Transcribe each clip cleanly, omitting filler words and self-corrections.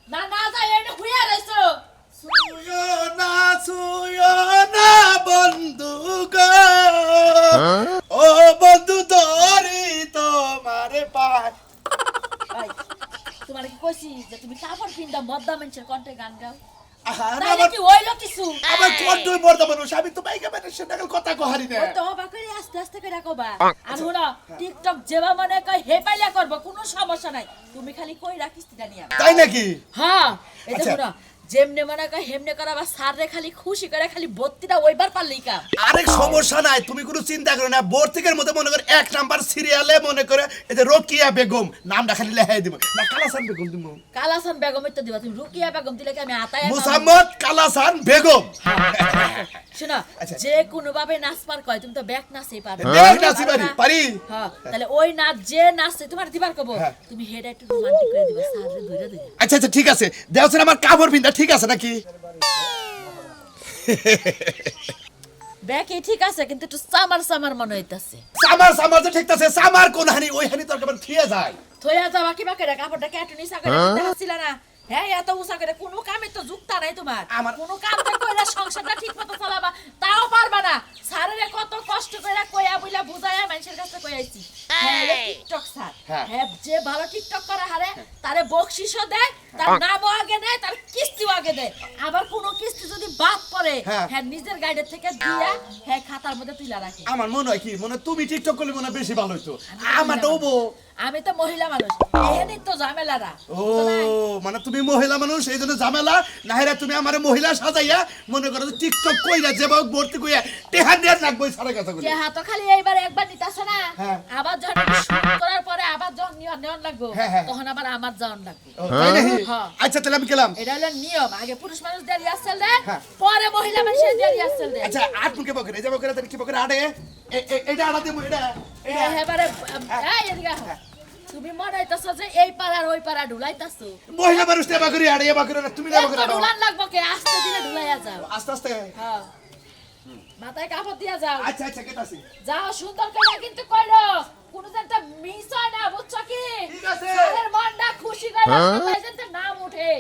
না না যাই এটা হুইয়া রইছো ছুঁয়ো না বন্ধু গো ও বন্ধু ধরি তোমার পায় ভাই তোমার কি কইছি যে তুমি কাপড় পিন্দা মদ্দা মানুষের কণ্ঠে গান গাও আহার তাইলে আমার কি হইলো কিছু আমার কন্ট্রোল মরদা মানুষ আমি তো বাইকা মানুষের নাগাল কথা কহারি না ওই তো বাকরে আস্তে আস্তে করে রাখবা আর হুনা টিকটক যেবা মনে কই হে পাইলা করব কোনো সমস্যা নাই তুমি খালি কই রাখিস তা নিয়া তাই নাকি হ্যাঁ এই যে আচ্ছা। হুনা যেমনে মনে কই হেমনে করা বা সাররে খালি খুশি করে খালি বত্তিটা ওইবার পারলেই কাম আরেক সমস্যা নাই তুমি কোনো চিন্তা করো না বোর্তিকের মধ্যে মনে করে 1 নাম্বার সিরিয়ালে মনে করে এই যে রোকিয়া বেগম নামটা খালি লেখাই দিব না কালাসান বেগম দিব কালাসান বেগম তো দিবা তুমি রুকিয়া বেগম দিলে কি আমি আতায় মুসাম্মদ কালাসান বেগম শোনা আচ্ছা। যে কোনো ভাবে নাচ পার কয় তুমি তো ব্যাক নাচই পারবে দেখ নাচি পারি হ্যাঁ তাহলে ওই নাচ যে নাচে তোমার দিবার কব হ্যাঁ। তুমি হেডা একটু রোমান্টিক করে দিবা সাররে ধইরা ধইরা আচ্ছা আচ্ছা ঠিক আছে দেওছেন আমার কাপড় পিন্দা ঠিক আছে নাকি ব্যাকে ঠিক আছে কিন্তু একটু সামার মনে হইতাছে সামার যে ঠিক আছে সামার কোন হানি ওই হানি তোর কেমন থিয়ে যায় থইয়া যাবা কিবা করে কাপড়টা কেটে নিসা করে দেখাছিলা না হ্যাঁ এত উসা করে কোনো কামে তো যুক্তা নাই তোমার আমার- কোনো কাম তো কইরা সংসারটা ঠিক মতো চালাবা তাও পারবা না সারেরে কত কষ্ট কইরা কইয়া বইলা বুঝায়া মানুষের কাছে কইয়াইছি হ্যাঁ রে টিকটক স্যার হ্যাঁ। হ্যাঁ যে ভালো টিকটক করে হারে তারে বকশিশও দেয় তার নামও আগে দেয় তার কিস্তিও আগে দেয় আবার কোনো কিস্তি যদি বাদ পড়ে হ্যাঁ। হ্যাঁ নিজের গাইডের থেকে দিয়া হ্যাঁ খাতার মধ্যে তুইলা রাখে আমার মনে হয় কি মনে হয় তুমি টিকটক করলে মনে হয় বেশি ভালো হইতো আমার ডোবো আমি তো মহিলা মানুষ এহেনি তো ঝামেলারা ও মানে তুমি মহিলা মানুষ এই জন্য ঝামেলা নাহিরা তুমি আমার মহিলা সাজাইয়া মনে করো যে টিকটক কইরা যেভাবে ভর্তি কইয়া টেহান দিয়ে রাখবো সারা কথা কই যে হাত খালি এইবার একবার নিতাছে না হ্যাঁ। আবার যখন শুট করার পরে আবার যখন নেওয়ান লাগবে হ্যাঁ, হ্যাঁ। তখন আবার আমার যাওয়ান লাগবে তাই নাকি হ্যাঁ। আচ্ছা তাহলে আমি গেলাম এটা হলো নিয়ম আগে পুরুষ মানুষ দিয়ে রিহার্সাল দেয় হ্যাঁ। পরে মহিলা মানুষের দিয়ে রিহার্সাল দেয় আচ্ছা আট মুখে বকরে এই যে বকরে তাহলে কি বকরে আড়ে এটা আড়া দেবো এটা হ্যাঁ, এবারে এই এদিকে আহ। তুমি মনে হইতাছো যে এই পাড়ার ওই পাড়া ঢুলাইতাছো মহিলা মানুষ দেবা করি আড়ে এবা করে তুমি দেবা করে আড়ো ঢুলান লাগবো কে আস্তে দিলে ঢুলাইয়া যাও আস্তে আস্তে হ্যাঁ মাথায় কাপড় দিয়া যাও আচ্ছা আচ্ছা কেতাছি যাও সুন্দর করে কিন্তু কইরো কোনো যেনটা মিস হয় না বুঝছো কি ঠিক আছে। সারের মনটা খুশি করে মাথায় যেনটা নাম উঠে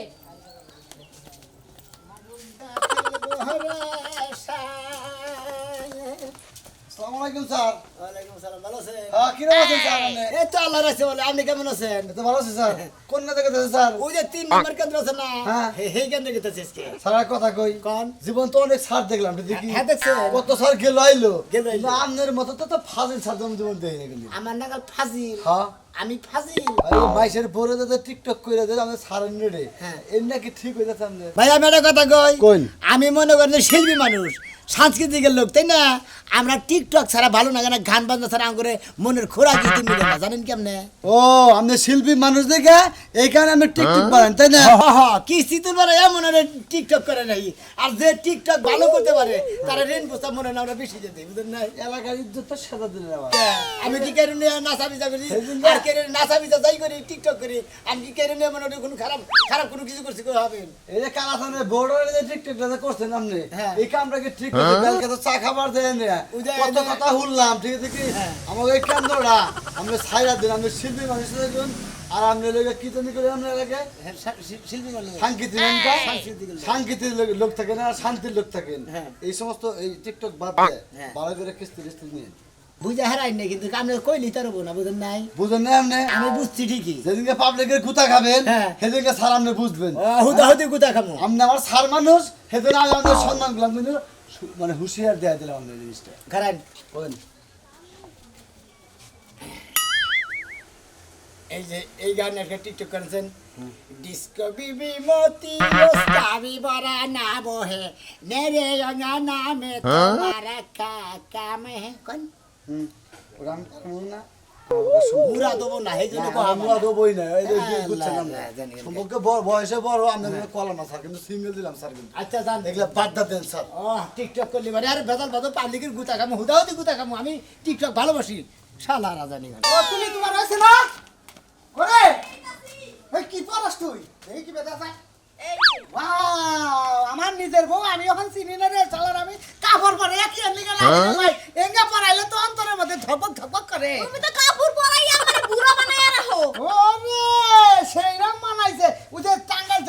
আসসালামু আলাইকুম স্যার। ওয়ালাইকুম সালাম, ভালো আছেন? হ্যাঁ, কিরকম আছেন স্যার আপনি? এই তো আল্লাহর রাস্তায় ভালো, আপনি কেমন আছেন? এই তো ভালো আছি স্যার। কোন না থেকে আছেন স্যার? ওই যে 3 নম্বর কেন্দ্র আছে না, হ্যাঁ। সেই কেন্দ্রে গেতেছি আজকে। স্যার এক কথা কই। কোন? জীবন তো অনেক স্যার দেখলাম দেখি। হ্যাঁ, দেখছেন? কত স্যার গেল আইলো। গেলো আইলো। কিন্তু আপনার মতো তো ফাজিল স্যার যেমন জীবন দেখিনি কিন্তু। আমার নাগাল ফাজিল, হ্যাঁ। আমি ফাজিল। আর এই মাইসের পরে তো টিকটক কইরা দেয় আমাদের স্যার নেড়ে। হ্যাঁ। এর নাকি ঠিক হয়ে যাচ্ছে আমাদের। ভাই আমি একটা কথা কই, কোন? আমি মনে করেন যে শিল্পী মানুষ, সাংস্কৃতিকের লোক, তাই না? আমরা টিকটক ছাড়া ভালো না, কেন গান বাজনা ছাড়া করে মনের খোরাক দিতে মিলে না, জানেন কেমনে? ও আমাদের শিল্পী মানুষ দেখে এই কারণে আমি টিকটক বানান তাই না? কিস্তিতে পারে এমন আর টিকটক করে নাই, আর যে টিকটক ভালো করতে পারে তারা ঋণ প্রস্তাব মনে না আমরা বেশি যেতে বুঝলেন না? এলাকার ইজ্জত তো সাদা দিলেন আবার। আমি কি কেন নিয়ে নাচা বিজা করি, আর কেন নাচা বিজা যাই করি, টিকটক করি, আমি কি কেন নিয়ে মনে কোনো খারাপ খারাপ কোনো কিছু করছি কেউ হবেন? এই যে কালাসানের বড় যে টিকটকটা যে করছেন আপনি, হ্যাঁ। এই কামটা কি ঠিক আছে? কালকে তো চা খাবার দেন রে। ওই যে- কত কথা শুনলাম, ঠিক আছে কি? আমাকে এই কেন্দ্রটা আমরা ছাইরা দিন, আমি শিল্পী মানুষ দেখুন, আর আপনি লোকে কি জানি করে আমরা এলাকায় হ্যাঁ, শিল্পী মানুষ। সাংকীতিক সাংস্কৃতিক লোক। সাংকীতিক লোক থাকেন আর শান্তির লোক থাকেন। হ্যাঁ। এই সমস্ত এই টিকটক বাদ দেয় হ্যাঁ। ভালো করে কিস্তি কিস্তি নিয়ে বুঝে হারাই নাই, কিন্তু আপনি কইলি তার না, বুঝেন নাই? বুঝেন না আপনি? আমি বুঝছি ঠিকই। যেদিনকে পাবলিকের গুতা খাবেন হ্যাঁ। সেদিনকে স্যার আপনি বুঝবেন। হুদাহুদি গুতা খামো। আপনি আমার স্যার মানুষ, সেদিন আমি আমাদের সম্মান করলাম, কিন্তু মানে হুঁশিয়ার দেয়া দিলাম আমাদের জিনিসটা। খারাপ। বলেন। এই যে এই গান একটা টিকটক করেছেন, ডিস্কো বিবি মতি ওস্তাবি বড়া না বহে নেরে রঙা নামে তোমারা কাকা মে কোন ওরা আমি পারবো না। মুরা দেবো না, এই জন্য না, আমরা তো বই না, এই যে হ্যাঁ, বুঝছেন না, আমরা। না, জানি, জানি। সম্পর্কে বয়সে বড়, আমরা কলাম না স্যার, কিন্তু সিঙ্গেল দিলাম স্যার, কিন্তু আচ্ছা জান এগুলা বাড্ডা দেন স্যার। ও টিকটক করলি মানে আর বেদাল বাদো পাবলিকের গুতা খামো, হুদাহুদি গুতা খামো, আমি টিকটক ভালোবাসি, শালা রাজানি গান। ও তুমি তোমার আছে না করে এই কি পড়াস তুই? এই কি বেদা ভাই? ওয়াও, আমার নিজের বউ, আমি এখন চিনি না রে, শালার আমি কাপড় পরে একই এমনি গেল ভাই, এঙ্গা পরাইলে তো অন্তরের মধ্যে ধপক ধপক করে। তুমি তো কাপড় পরাই আমার বুড়া বানায়া রাখো ওরে সেইরাম মানাইছে, ওই যে টাঙ্গাইল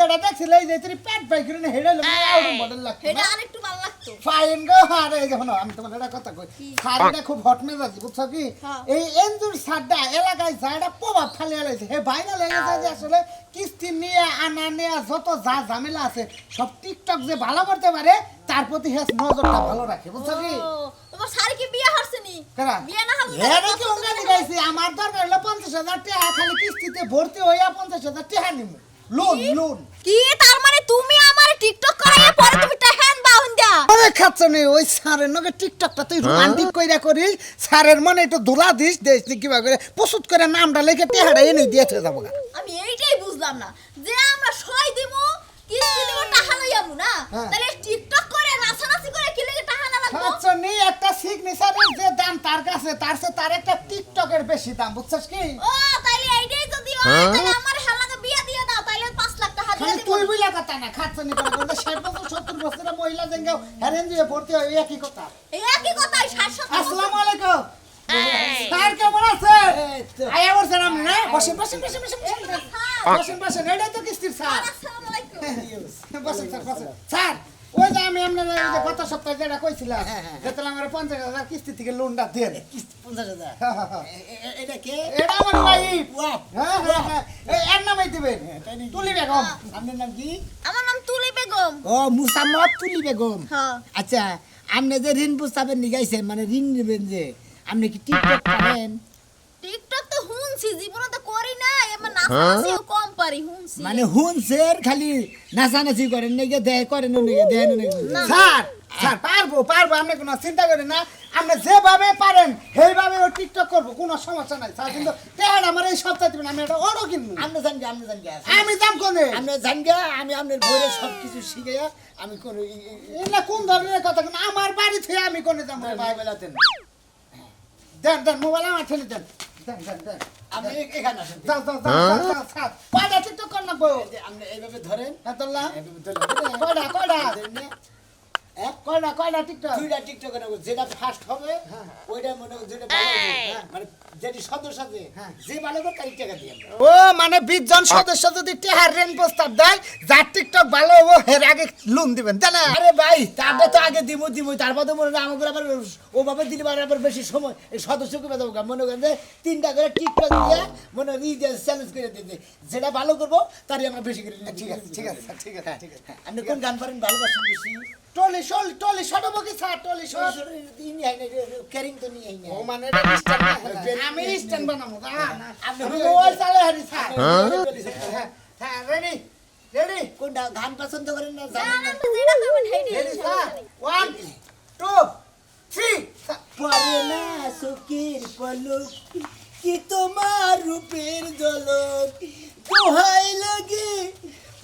আসলে এই যে তুই পেট পাই করে না হেডে লোক আউট মডেল লাগতো এটা আরেকটু ভালো লাগতো। ফাইন গো আরে দেখো না আমি তোমার একটা কথা কই সারটা খুব হট মেজাজি বুঝছো কি হ্যাঁ। এই এনজুর সারটা এলাকায় যাটা প্রভাব ফেলে আলাইছে হে ভাইরাল হয়ে গেছে যে আসলে কিস্তি নিয়ে আনা নেয়া যত যা ঝামেলা আছে সব টিকটক যে ভালো করতে পারে তার প্রতি হে নজরটা ভালো রাখে বুঝছো কি ও, তোমার শাড়ি কি বিয়ে হচ্ছে কারা? বিয়ে না হলে এর কি অঙ্গানি গাইছি আমার দরকার হলো 50,000 টাকা খালি কিস্তিতে ভর্তি হইয়া 50,000 টাকা নিমু লোন লোন কি তার মানে তুমি আমার টিকটক করাইয়া পরে তুমি টাহান বাউন দাও। আরে খাচ্ছনি ওই স্যারের নগে টিকটকটা তুই রোমান্টিক কইরা করিস স্যারের মনে একটু দোলা দিস দেশ নি কিবা করে প্রস্তুত করে নামটা লিখে টেহাড়া এনে দিয়েছে যাবো গা। আমি এইটাই বুঝলাম না যে আমরা সই দিমু কিস্তি দিব টাকা লইয়ামু না হ্যাঁ। তাহলে টিকটক করে নাচানাচি করে কি লাগে টাকা না লাগবো? খাচ্ছনি একটা সিগনেচারের যে দাম তার কাছে তার চেয়ে তার একটা টিকটকের বেশি দাম বুঝছস কি ও তাইলে এইটাই যদি হয় তাহলে আমার হালাকে বিয়ে দিয়ে দাও তাইলে 5 লাখ টাকা দিয়ে খালি দিব। তুই বুঝলা কথা না খাচ্ছনি করে বলতে 60 বছর 70 বছরের মহিলা জেঙ্গাও হেরেন দিয়ে ভর্তি হয় একই কথা। এই একই কথাই 60 আসসালামু আলাইকুম স্যার কেমন আছেন আয়া বলছেন আপনি না বসেন বসেন বসেন বসেন বসেন বসেন এটাই তো কিস্তির স্যার আসসালামু আলাইকুম। বসেন স্যার বসেন স্যার ওই যে আমি আপনার ওই যে গত সপ্তাহে যেটা কইছিলাম যে তাহলে আমার 50,000 কিস্তি থেকে লোনটা দেন 50,000 এটা কে এটা আমার ওয়াইফ ওয়াপ হ্যাঁ হ্যাঁ হ্যাঁ এর নামই দিবেন তুলি বেগম আপনার নাম কি আমার নাম তুলি বেগম। ও মুসাম্মদ তুলি বেগম হ্যাঁ আচ্ছা আপনি যে ঋণ প্রস্তাবের নিগাইছেন মানে ঋণ নেবেন যে আপনি কি টিকটক করেন টিকটক তো হুনছি জীবনে তো করি না এমন নাচানাচিও কম পারি হুনছি। মানে হুনছেন খালি নাচানাচি করেন নাকি দেয় করেন নাকি দেয় নাকি স্যার স্যার পারবো পারবো আপনি কোনো চিন্তা করেন না আপনি যেভাবে পারেন সেইভাবে ও টিকটক করবো কোনো সমস্যা নাই স্যার কিন্তু টেহাড় আমার এই সপ্তাহে দিবেন আমি এটা অর্ডার কিনবো আপনি জানগে আমি দাম কোনে আপনি জানগে আমি আপনার বইয়ের সব কিছু শিখে আমি কোন এটা কোন ধরনের কথা কোন আমার বাড়ি থেকে আমি কোনে দাম ভাই বেলাতেন দেন দেন মোবাইল আমার ঠেলে দেন দেন দেন দেন আপনি এখানে আসেন যাও যাও যাও যাও স্যার কয়টা টিকটক কর না গো আপনি এইভাবে ধরেন হ্যাঁ তোলা এইভাবে ধরেন কয়টা কয়টা ধরেন না? কয়টা কয়টা টিকটক দুইটা টিকটকে নেবো যেটা ফার্স্ট হবে ওইটা মনে করো যেটা ভালো হবে মানে যেটি সদস্য আছে যে ভালো হবে তারই টাকা দিয়ে ও মানে 20 জন সদস্য যদি টেহার রেন প্রস্তাব দেয় যার টিকটক ভালো হবে এর আগে লোন দিবেন তাই না আরে ভাই তারপরে তো আগে দিব তারপর তো মনে হয় আমাকে আবার ওভাবে দিলে আবার বেশি সময় এই সদস্যকে বেঁধে মনে করেন যে 3টা করে টিকটক দিয়ে মনে হয় দিয়ে চ্যালেঞ্জ করে দিতে যেটা ভালো করবো তারই আমরা বেশি করে ঠিক আছে ঠিক আছে ঠিক আছে ঠিক আছে আপনি কোন গান পারেন ভালোবাসেন বেশি টলি শল টলি শটবো কি স্যার টলি শট ক্যারিং তো নিয়ে ও মানে এটা স্ট্যান্ড আমি স্ট্যান্ড বানাবো আপনি আমি মোবাইল চালে হারি স্যার হ্যাঁ হ্যাঁ রেডি রেডি কোনটা গান পছন্দ করেন না না, জানেন না, না তো যেটা করবেন সেইটাই রেডি সমস্যা স্যার নেই। 1 2 3 পরে না সুখীর পলক কি তোমার রূপের ঝলক দোহাই লাগে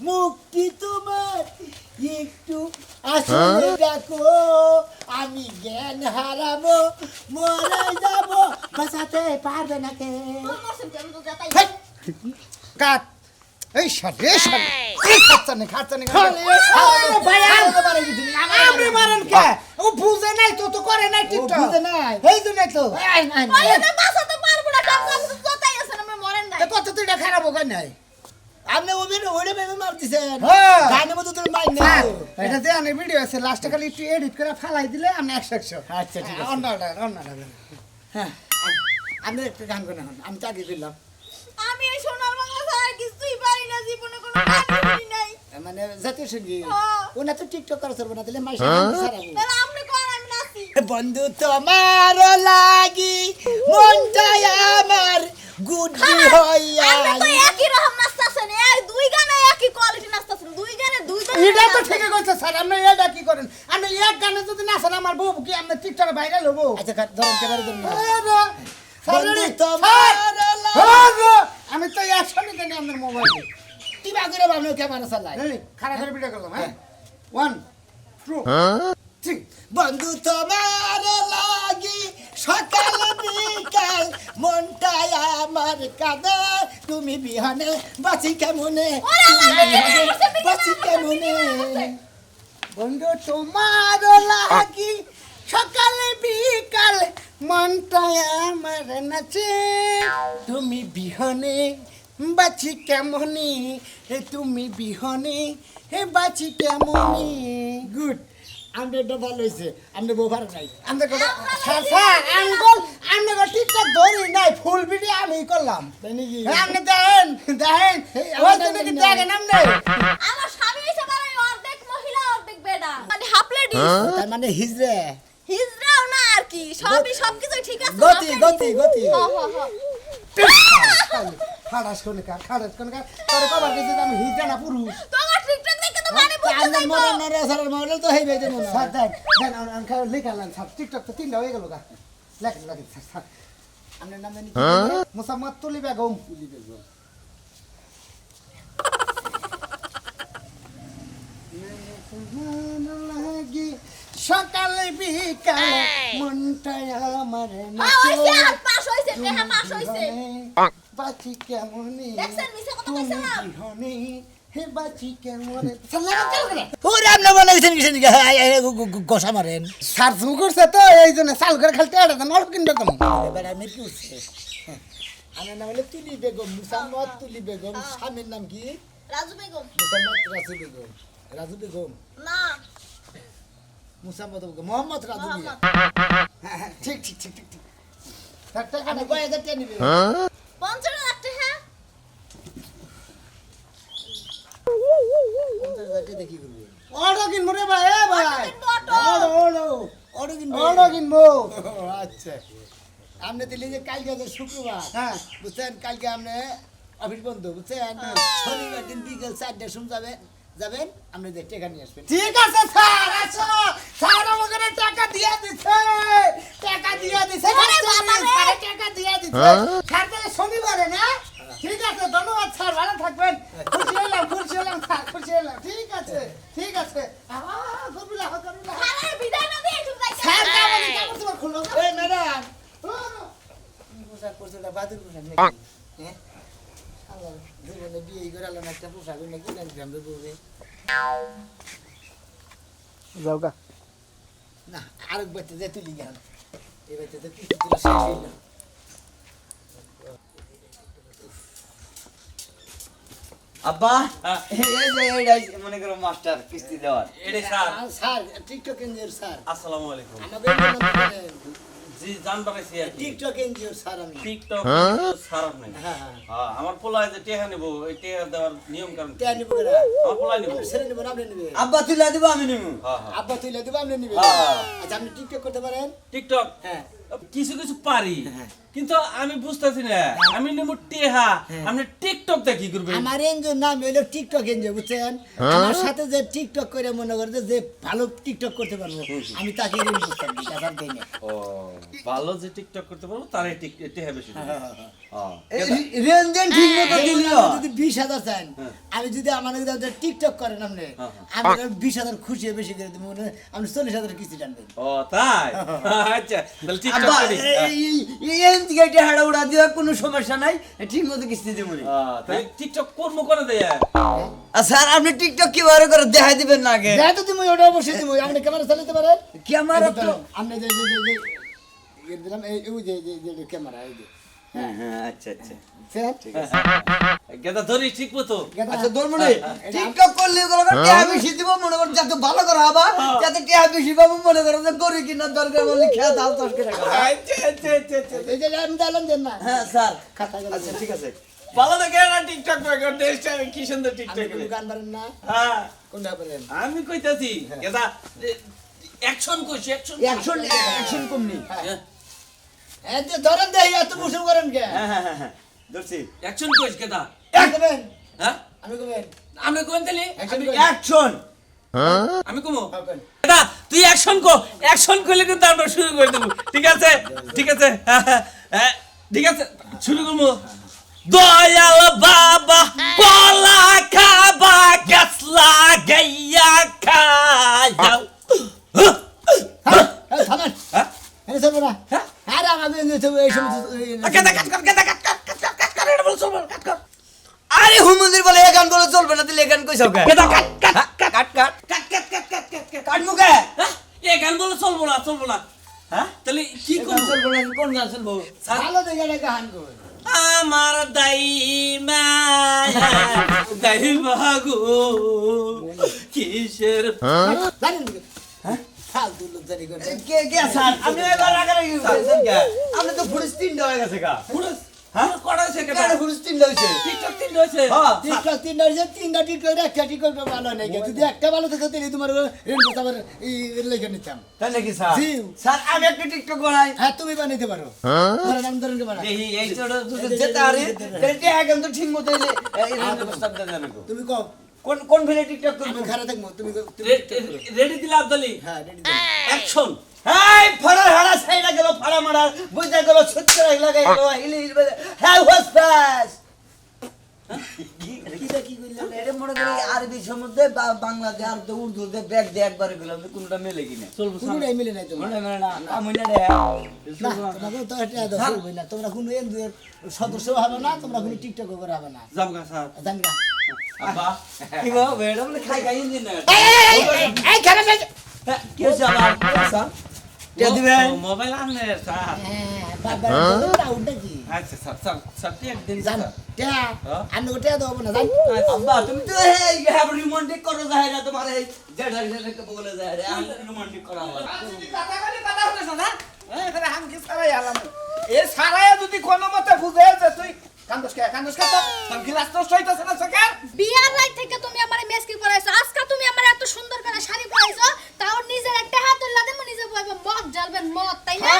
মুক্তি তোমার একটু আসলে ডাকো আমি জ্ঞান হারাবো মরে যাবো বাঁচাতে পারবে না কে তোর মরছেন কেন তো যাতাই হেই! কাট এই শাট এই খাচ্ছা নেই ভাই আপনি মারেন কে ও বুঝে নাই তো তো করে নাই টিকটক বুঝে নাই। এই তো নাই তো ওই তো বাঁচাতে পারবো না টাকা তো যাতাই আছে না আমি মরেন নাই। কত তুই এটা খারাপ হোক নাই আপনি ওইটা ভেবে মারতেছেন হ্যাঁ। গানের মতো তোর মাইন স্যার, নেই এটা যে আমি ভিডিও আছে লাস্টে খালি একটু এডিট করে ফালাই দিলে আমি 100 আচ্ছা, ঠিক আছে। অন্যটা হ্যাঁ আপনি একটা গান করে হন আমি চাকরি করলাম আমি এই সোনার বাংলা ছাড়া কিছুই পারি না জীবনে কোনো গানই নাই। মানে জাতীয় সঙ্গীত হ্যাঁ। ওনা তো টিকটক করা চলবে না তাহলে মাইসা গান ছাড়াবো তাহলে আপনি কোন আমি নাচি। বন্ধু তোমার লাগি মনটাই আমার গুড্ডি হইয়া আপনি তো একই রকম নাচতাছেন এই দুই গানে একই কোয়ালিটি নাচতাছেন দুই গানে দুই জন এটা তো ঠিকই কইছে স্যার আপনি এটা কি করেন আপনি এক গানে যদি নাচেন আমার বউ কি আপনি টিকটকে ভাইরাল হবো আচ্ছা ধরেন ক্যামেরা ধরুন বন্ধু তোমার আমি তো একশনই জানি আপনার মোবাইলে কি বাগুরে বাবলো ক্যামেরা চালাই খারাপ করে ভিডিও করলাম হ্যাঁ 1 2 3 বন্ধু তোমার লাগি সকাল বিকাল মনটাই আমার কাদা তুমি বিহানে বাঁচি কেমনে বাঁচি কেমনে বন্ধু তোমার লাগি সকালে বিকাল মনটা আমার নাচে তুমি বিহনে বাঁচি কেমনি হে তুমি বিহনে হে বাঁচি কেমনি গুড আমাদের এটা ভালো হয়েছে আমাদের বোভার নাই আমাদের স্যার স্যার আমরা ঠিকঠাক ধরি নাই ফুল ভিডিও আমি করলাম আপনি দেখেন দেখেন ওই জন্য কি দেখেন আপনি আমার স্বামী এসে বলে অর্ধেক মহিলা অর্ধেক বেডা মানে হাফ লেডিস তার মানে হিজড়ে হিজড়াও না আর কি সবকিছু ঠিক আছে গতি গতি গতি হ্যাঁ খাড়াস কোন তোর কবার কিছু আমি হিজড়া না পুরুষ তোমার টিকটক দেখে তো মানে বুঝতে আপনার চাইবো মডেল নরে সারার মডেল তো হেই বেজে মনে স্যার দেন দেন আনকা লেখালাম স্যার টিকটক তো তিনটা হয়ে গেল গা লেখেন লেখেন স্যার আপনার নাম জানি মুসাম্মদ তুলি বেগম সকালে বিকালে মনটা আমার হইছে আর পাস হইছে মেহা পাস হইছে বাঁচি কেমনে দেখছেন মিছে কথা তুমি কইছিলাম বিহনে হে বাঁচি কেমনে ওরে আপনি বানাইছেন কিসেন গোসা মারেন সার জু করছে তো এই জন্য চাল করে খালতে আড়া দাম অল্প কিনবে কম এবার আমি কি উঠছে আমার নাম হলো তুলি বেগম মুসাম্মদ তুলি বেগম স্বামীর নাম কি রাজু বেগম মুসাম্মদ রাজু বেগম রাজু বেগম না মুসাম্মদ বেগম মোহাম্মদ রাজু বেগম মোহাম্মদ। হ্যাঁ, ঠিক ঠিক ঠিক ঠিক ঠিক আমি কয় হাজার টাকা নিবে 50 লাখ টাকা দেখি করবো অটো কিনবো রে ভাই এ ভাই অটো অটো কিনবো আচ্ছা আপনি দিল্লি যে কালকে যে শুক্রবার হ্যাঁ বুঝছেন কালকে আপনি অফিস বন্ধ বুঝছেন শনিবার দিন বিকেল 4টার সময় যাবেন আপনি যে টাকা নিয়ে আসবেন ঠিক আছে স্যার আসো স্যার আমাকে টাকা দিয়ে দিচ্ছে টাকা দিয়ে দিচ্ছে ওরে বাবা রে! স্যার টাকা দিয়ে দিচ্ছে স্যার তো শনিবারে না ঠিক আছে ধন্যবাদ স্যার ভালো থাকবেন খুশি হলাম স্যার খুশি হলাম ঠিক আছে গরুলা আরে বিদায় না দিয়ে তুমি যাইতে স্যার কাপড় তোমার খুললো এই ম্যাডাম পোশাক পরছে না বাদুর পোশাক নাকি হ্যাঁ আল্লাহ জীবনে বিয়ে করে আলাম একটা পোশাক নাকি না গ্রামে বউরে যাওগা না আরেক বাচ্চা যে তুলি গেল এই বাচ্চা তো কিছু তুলে শেষ হইল আব্বা এই যে এইটাই মনে করো মাস্টার কিস্তি দেওয়ার এডে স্যার স্যার টিকটক এনজিওর স্যার আসসালামু আলাইকুম আমাদের জি জান পাইছি আর কি টিকটক এনজিওর স্যার আমি টিকটক স্যার আপনি হ্যাঁ হ্যাঁ হ্যাঁ আমার পোলা যে টেহা নেব এই টেহা দেওয়ার নিয়ম কারণ কি? তে নিব করে আমার পোলা নেব ছেড়ে নিব না আপনি নিবে আব্বা তুলে দিব আমি নিব হ্যাঁ হ্যাঁ আব্বা তুইলে দিব আপনি নিবে আচ্ছা আপনি টিকটক করতে পারেন টিকটক হ্যাঁ কিছু কিছু পারি কিন্তু আমি বুঝতেছি না আমি নেব টেহা আপনি টিকটক দা কি করবেন আমার এনজিওর নাম হলো টিকটক এনজিও বুঝছেন আমার সাথে যে টিকটক করে মনে করে যে ভালো টিকটক করতে পারবো আমি তাকে ঋণ করতাম টাকা দেই না ও ভালো যে টিকটক করতে পারবো তারে টেহা বেশি দিবে। হ্যাঁ রেঞ্জেন ঠিক মতো দিলিও আপনি যদি 20,000 চান আমি যদি আমার টিকটক করেন আপনি আমি 20,000 খুশি হয়ে বেশি করে দেবো আপনি 40,000 কিস্তি টানবেন ও তাই আচ্ছা তাহলে টিকটক আব্বা করি এই টিকেটে হাড়া উড়া দিও কোনো সমস্যা নাই ঠিক মতো কিস্তি দেব নি তাহলে টিকটক কর্ম করে দেয় আর স্যার আপনি টিকটক কিভাবে করে দেখাই দিবেন না আগে যেহেতু তুমি ওটা অবশ্যই দিব আপনি ক্যামেরা চালাতে পারেন কি আমার তো আপনি যে দিলাম এই যে ক্যামেরা এই যে হ্যাঁ হ্যাঁ আচ্ছা আচ্ছা স্যার গেদা ধরি ঠিক মতো আচ্ছা ধর্মনি টিকটক করলে গুলো টিয়া বেশি দিব মনে কর যাতে ভালো করে হবা যাতে টিয়া বেশি পাবো মনে করো যে গরি কিনা দরকার বলে খেয়া দাও 10 টাকা এই যে আমি দিলাম দেন না হ্যাঁ স্যার খাতা গেল আচ্ছা ঠিক আছে ভালো দেখে না টিকটক করে দেশটা কি সুন্দর টিকটক আপনি করে গান পারেন না হ্যাঁ কোনটা পারেন আমি কইতাছি গেদা অ্যাকশন কইছি অ্যাকশন অ্যাকশন কমনি এই যে ধরেন দেই এত মুসুম করেন কে হ্যাঁ হ্যাঁ হ্যাঁ ধরছি অ্যাকশন কইছ গেদা করবেন হ্যাঁ আমি করবেন আমি কোন দিলি অ্যাকশন অ্যাকশন আমি কমো করবেন গেদা তুই অ্যাকশন কর অ্যাকশন করলে কিন্তু আমরা শুরু করে দেব ঠিক আছে ঠিক আছে হ্যাঁ ঠিক আছে শুরু করব দয়াল বাবা কলা খাবা গাছ লাগাইয়া খায়াও এই থামেন হ্যাঁ এই সব না আরে আমি এই সময় গেদা কাট কর গেদা কাট কর এটা বল চল কাট কর আরে হুমুন্দির বলে এ গান বলে চলবে না দিলে গান কইছাও কে গেদা কাট কাট কাট কাট কাট কাট কাট মুকে এ গান বলে চলবো না হ্যাঁ তাহলে কি কোন করব চলবে না কোন গান চলবো ভালো দেখে গান করবেন আমার দাইমা গাইবাগো কিসের জানেন কি? ফালতু লোক জানি করে। কে স্যার আপনি এবার রাগারাগি করতেছেন কে? আপনি তো ফুরিস 3টা হয়ে গেছে গা। পুরুষ হ্যাঁ কটা সেকেন্ড কেন ফুরিস 3টা হইছে? টিকটক 3 হয়েছে হ্যাঁ টিকটক তিনটা হয়েছে, তিনটা টিকটক একটা টিকটক ভালো হয় নাই। যদি একটা ভালো থাকে তাহলে তোমার রেন্টু আবার লেখে নিতাম। তাই নাকি স্যার? জি। স্যার আমি একটা টিকটক বানাই। হ্যাঁ তুমি বানাইতে পারো। তোমার নাম ধরেন কে বানাই? এই এই ছোট ছোট যেতে আরে তেলটি এখন তো ঠিক মতো এই রেন্ট প্রস্তাব দেন আমাকে। তুমি কও কোন ফিলে টিকটক করব? আমি খারাপ থাকবো, তুমি রেডি দিলে আব্দালি হ্যাঁ রেডি অ্যাকশন এই ফরার হাড়া সাইডা গেল ফাড়া মারার বুঝা গেল ছত্তর লাগাই গেল হিলি হ্যাঁ ওয়াজ ফাস্ট কিটা কি কইলা? এটা মনে করি আরবি সমুদ্রে বাংলাদেশ আর তো উর্দু দে ব্যাগ দে একবার গেল কোনটা মেলে কিনা চলবো কোনটাই মিলে নাই তোমার। মনে না আমি না রে না তোমাকে তো এটা দাও হইবে না। তোমরা কোনো এনজিওর সদস্য হবে না, তোমরা কোনো টিকটক করে হবে না। জামগা স্যার জানি না। আব্বা কি গো বেড়া বলে খাই খাই ইঞ্জিনিয়ার এই খারাপ কি হইছে আমার স্যার কে দিবেন মোবাইল আনলে স্যার হ্যাঁ বাবা ওটা কি আচ্ছা স্যার স্যার স্যার একদিন জান স্যার টিয়া আমি ওটা দেব না জান। আব্বা তুমি তো এই হ্যাভ রোমান্টিক করো যায় না তোমার এই জেডা জেডা বলে যায় রে আমি রোমান্টিক করা হয় এ সারায় যদি কোনো মতে বুঝে যে তুই কান্দস কে তো তোর গিলাস নষ্ট হইতাছে না সকা বিয়ার রাত থেকে তুমি আমারে মেসকি পরাইছো, আজকে তুমি আমারে এত সুন্দর করে শাড়ি পরাইছো, তাও নিজের একটা হাত লাদে মু নিজে বলবো মদ জ্বালবেন মদ, তাই না?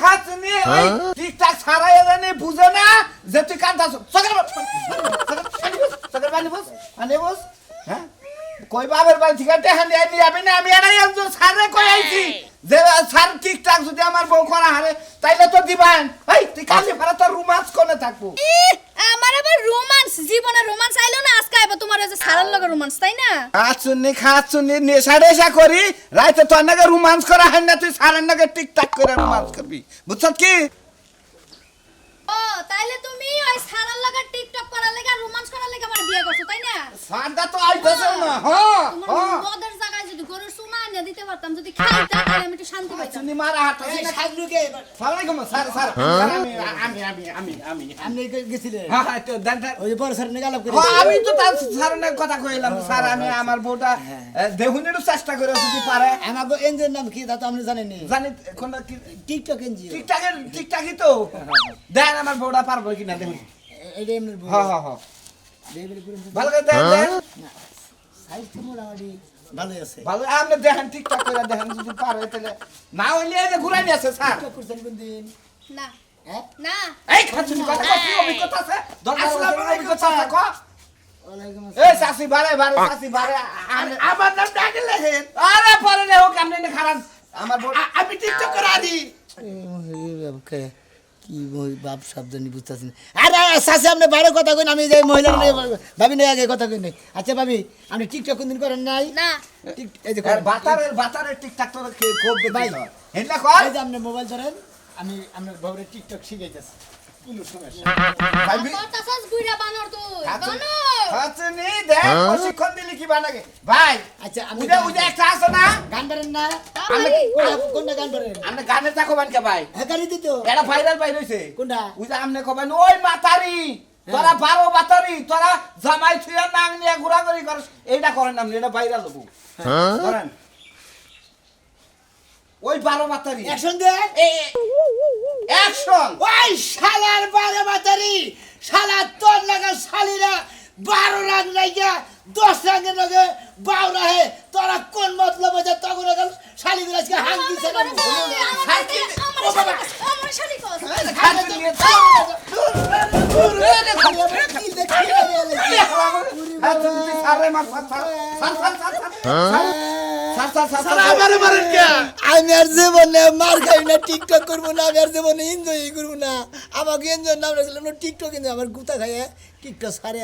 খাচ্ছনি ওই ঠিকঠাক সারায় জানি বুঝে না যে তুই কান্দাস সকাল পানি বস হ্যাঁ কই বাবার বাড়ি থেকে টেহা নিয়ে আনি আমি না আমি এরাই একজন সারে কই আইছি যে সার ঠিকঠাক যদি আমার বউ করা হারে তাইলে তো দিবান এই তুই কাছে পারা তোর রোমান্স কোনে থাকবো ইহ, আমার আবার রোমান্স, জীবনে রোমান্স আইলো না, আজকে আইবো তোমার ওই যে সারার লগে রোমান্স, তাই না? খাচ্ছনি নেশা টেশা করি রাইতে তোর নাকি রোমান্স করা হয় না তুই সারের নাকি টিকটাক করে রোমান্স করবি বুঝছত কি ও তাইলে তুমি ওই সারার লগে টিকটক করার লাগা রোমান্স করার লাগা আমার বিয়ে করছো, তাই না? সারটা তো আইতেছে না হ্যাঁ তোমার মদের জায়গায় যদি গরুর সুমা এনে দিতে পারতাম, যদি খাইতাম তাহলে আমি একটু শান্তি পাইতাম। চিনি মারা হাত এই সাজলুকে সালামালাইকুম স্যার আমি আপনি গেছিলেন হ্যাঁ তো দেন ওই যে বড় স্যার নিয়ে আলাপ করে আমি তো তার স্যারের কথা কইলাম স্যার আমি আমার বউটা দেহুনেরও চেষ্টা করে যদি পারে আমাগো এনজিওর নাম কি তা তো আপনি জানেন নি? জানি কোনটা কি টিকটক এনজিও। ঠিকঠাকই তো দেন আমার বউটা পারবো কিনা দেখুন এটা এমনি হ্যাঁ ভালো করে দেন সাইজ তো মোটামুটি ভালোই আছে। ভালো আপনি দেখেন ঠিকঠাক করে দেখেন যদি পারে তাহলে না হইলে এই যে ঘুরাই নিয়েছে স্যার টিকটক করছেন কোন দিন? না হ্যাঁ না এই খাচ্ছি কথা কি অভিজ্ঞতা আছে আসসালামু আলাইকুম চাচা কো ওয়ালাইকুম এই চাচি বারে চাচি বারে আমার নাম ডাকে লেখেন আরে পরে লে হোক আপনি খারাপ আমার আমি টিকটক করে আদি আসসালাম। কি বাপ সাবধানি বুঝতেছেন? আরে সাসে আপনি বাইরে কথা কইন, আমি যে মহিলা ভাবি না আগে কথা কইন। আচ্ছা ভাবি আপনি টিকটক কোনদিন করেন নাই? না এই যে বাতারের টিকটক তো খুব ভাই ভাই হেনলা কর এই যে আপনি মোবাইল ধরেন, আমি আপনার বাবুরে টিকটক শিখাইতেছি। কোনো সমস্যা ভাই কথা সস বুইড়া বানর তুই বানর। হাতনি দেখ প্রশিক্ষণ দিলি কি বানাগে ভাই আচ্ছা আমি উজা একটা আছে না গান ধরেন না? আমি কোনটা গান ধরেন? আপনি গানে থাকো বানকে ভাই হ্যাঁ গাড়ি দিত এটা ভাইরাল ভাই রইছে কোনটা? উজা আমনে কবেন ওই মাতারি তোরা 12 বাতারি তোরা জামাই থুয়া নাং নিয়া ঘোরাঘুরি করস এইটা করেন আপনি এটা ভাইরাল হবো করেন ওই 12 বাতারি অ্যাকশন দে। অ্যাকশন ওই শালার 12 বাতারি শালা তোর লাগা শালিরা 12 রান লাইগা 10 রানের লগে 12 রাহে তোরা কোন মতলব আছে তখন গেল শালিগুলো আজকে হাং দিছে না আমার শাড়ি কস খাচ্ছি নিয়ে আমি আর জীবনে মার খাই না, টিকটক করবো না, আমি আর জীবনে এনজয় করবো না। আমাকে এনজয় নাম রাখছিলাম টিকটক, কিন্তু আমার গুতা খাইয়া টিকটক সারে